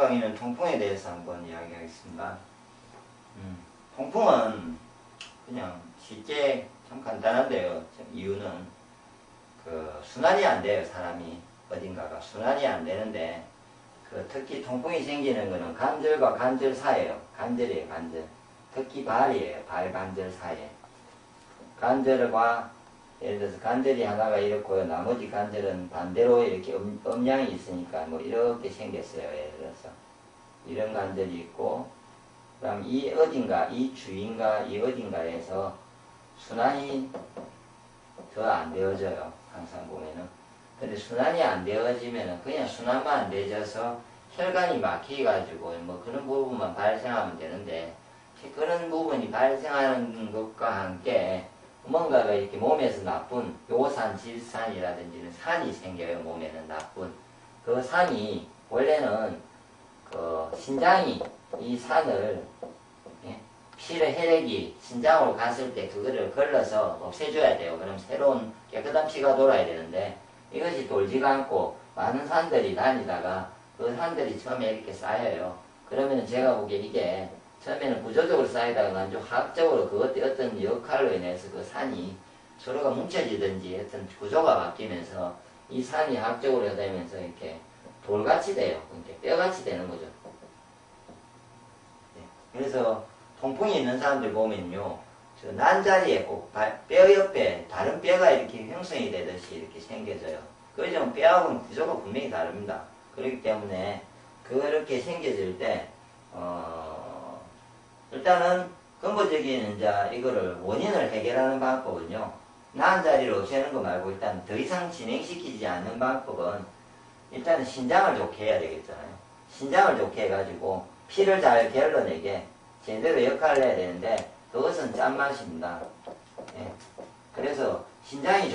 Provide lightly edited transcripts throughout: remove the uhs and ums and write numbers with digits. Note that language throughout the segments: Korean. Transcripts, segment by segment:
강의는 통풍에 대해서 한번 이야기하겠습니다. 통풍은 그냥 쉽게 참 간단한데요. 이유는 순환이 안 돼요. 사람이 어딘가가 순환이 안 되는데 특히 통풍이 생기는 거는 관절과 관절 사이에요. 관절이에요. 관절. 특히 발이에요. 발 관절 사이에. 관절과 예를 들어서 관절이 하나가 이렇고요. 나머지 관절은 반대로 이렇게 음량이 있으니까 뭐 이렇게 생겼어요. 예를 들어서 이런 관절이 있고, 그다음 이 어딘가, 이 주인가 이 어딘가에서 순환이 더 안 되어져요. 항상 보면은. 근데 순환이 안 되어지면은 그냥 순환만 안 되어져서 혈관이 막혀가지고 뭐 그런 부분만 발생하면 되는데, 그런 부분이 발생하는 것과 함께 뭔가가 이렇게 몸에서 나쁜 요산, 질산이라든지 산이 생겨요. 몸에는 나쁜. 그 산이 원래는 신장이 이 산을, 피의 혈액이 신장으로 갔을 때 그거를 걸러서 없애줘야 돼요. 그럼 새로운 깨끗한 피가 돌아야 되는데 이것이 돌지가 않고 많은 산들이 다니다가 그 산들이 처음에 이렇게 쌓여요. 그러면 제가 보기에 이게 처음에는 구조적으로 쌓이다가 아주 화학적으로 그것의 어떤 역할로 인해서 그 산이 서로가 뭉쳐지든지 어떤 구조가 바뀌면서 이 산이 화학적으로 되면서 이렇게 돌같이 돼요. 이렇게 뼈같이 되는 거죠. 그래서 통풍이 있는 사람들 보면요, 저 난자리에 꼭 뼈 옆에 다른 뼈가 이렇게 형성이 되듯이 이렇게 생겨져요. 그죠? 뼈하고는 구조가 분명히 다릅니다. 그렇기 때문에 그렇게 생겨질 때 일단은 근본적인 이제 이거를 원인을 해결하는 방법은요, 나은 자리를 없애는 거 말고 일단 더 이상 진행시키지 않는 방법은 일단은 신장을 좋게 해야 되겠잖아요. 신장을 좋게 해가지고 피를 잘 게을러내게 제대로 역할을 해야 되는데 그것은 짠맛입니다. 예. 그래서 신장이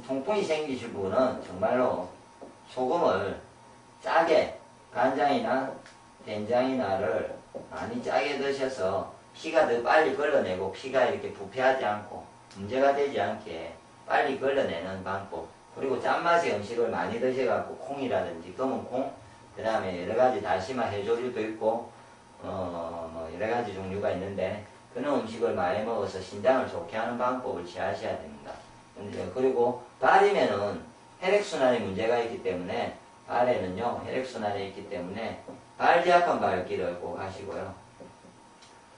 통풍이 생기실 분은 정말로 소금을 짜게, 간장이나 된장이나를 많이 짜게 드셔서 피가 더 빨리 걸러내고 피가 이렇게 부패하지 않고 문제가 되지 않게 빨리 걸러내는 방법. 그리고 짠맛의 음식을 많이 드셔갖고 콩이라든지 검은 콩, 그 다음에 여러가지 다시마 해조류도 있고 뭐 여러가지 종류가 있는데 그런 음식을 많이 먹어서 신장을 좋게 하는 방법을 취하셔야 됩니다. 그리고 발이면은 혈액순환에 문제가 있기 때문에 발에는요 혈액순환이 있기 때문에 발지압판 밟기를 꼭 하시고요.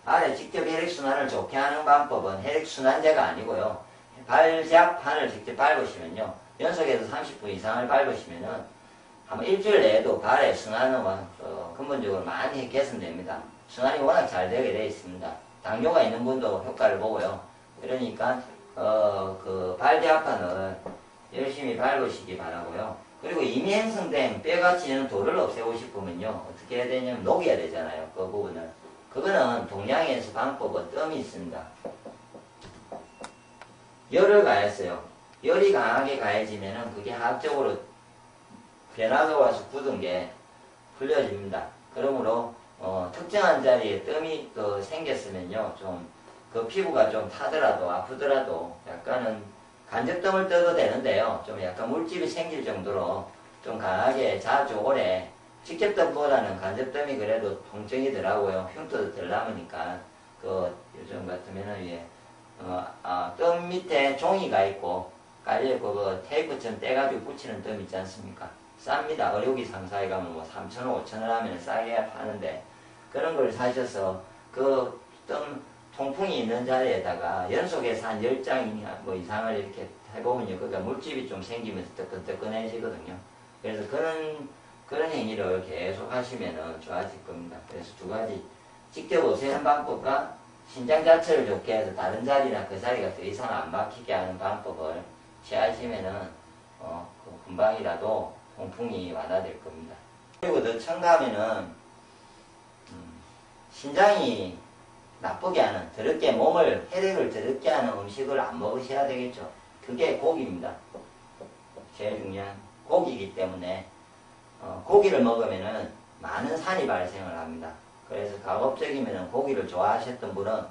발에 직접 혈액순환을 좋게 하는 방법은 혈액순환제가 아니고요, 발지압판을 직접 밟으시면요, 연속해서 30분 이상을 밟으시면은 한번 일주일 내에도 발의 순환은 근본적으로 많이 개선됩니다. 순환이 워낙 잘 되게 되어 있습니다. 당뇨가 있는 분도 효과를 보고요. 그러니까 그 발지압판을 열심히 밟으시기 바라고요. 그리고 이미 형성된 뼈같이 있는 돌을 없애고 싶으면요, 어떻게 해야 되냐면 녹여야 되잖아요. 그 부분을. 그거는 동양에서 방법은 뜸이 있습니다. 열을 가했어요. 열이 강하게 가해지면은 그게 화학적으로 변화가 와서 굳은 게 풀려집니다. 그러므로 특정한 자리에 뜸이 생겼으면요, 좀 그 피부가 좀 타더라도 아프더라도 약간은 간접뜸을 떠도 되는데요, 좀 약간 물집이 생길 정도로 좀 강하게 자주 오래 직접 뜸보다는 간접뜸이 그래도 통증이더라고요. 흉터도 덜 남으니까. 요즘 같으면은 뜸 밑에 종이가 있고 깔려있고 그 테이프처럼 떼가지고 붙이는 뜸 있지 않습니까? 쌉니다. 의료기 상사에 가면 뭐 3,000원, 5,000원 하면 싸게 파는데 그런 걸 사셔서 그 뜸 통풍이 있는 자리에다가 연속해서 한 10장 뭐 이상을 이렇게 해보면요, 그러니까 물집이 좀 생기면서 뜨끈뜨끈해지거든요. 그래서 그런 행위를 계속 하시면은 좋아질 겁니다. 그래서 두 가지, 직접 없애는 방법과 신장 자체를 좋게 해서 다른 자리나 그 자리가 더 이상 안 막히게 하는 방법을 취하시면은 금방이라도 통풍이 완화될 겁니다. 그리고 더 첨가하면은 신장이 나쁘게 하는, 더럽게 몸을, 혈액을 더럽게 하는 음식을 안 먹으셔야 되겠죠. 그게 고기입니다. 제일 중요한 고기이기 때문에 고기를 먹으면은 많은 산이 발생을 합니다. 그래서 가급적이면은 고기를 좋아하셨던 분은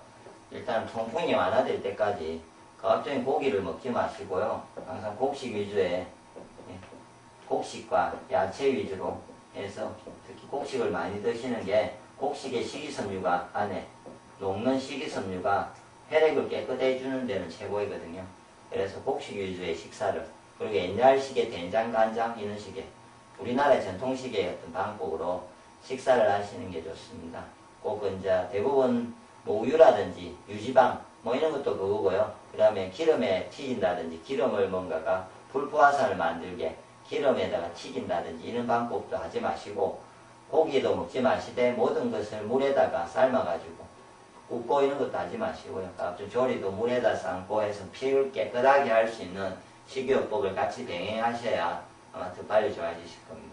일단 통풍이 완화될 때까지 가급적인 고기를 먹지 마시고요, 항상 곡식 위주의 곡식과 야채 위주로 해서 특히 곡식을 많이 드시는 게 곡식의 식이섬유가 안에 녹는 식이섬유가 혈액을 깨끗해 주는 데는 최고이거든요. 그래서 곡식 위주의 식사를, 그리고 옛날식의 된장, 간장 이런 식의 우리나라의 전통식의 어떤 방법으로 식사를 하시는 게 좋습니다. 꼭 이제 대부분 뭐 우유라든지 유지방 뭐 이런 것도 그거고요. 그 다음에 기름에 튀긴다든지 기름을 뭔가가 불포화산을 만들게 기름에다가 튀긴다든지 이런 방법도 하지 마시고, 고기도 먹지 마시되 모든 것을 물에다가 삶아가지고 굽고 이런 것도 하지 마시고요. 각종 조리도 물에다 삶고 해서 피를 깨끗하게 할 수 있는 식이요법을 같이 병행하셔야 아마 더 빨리 좋아지실 겁니다.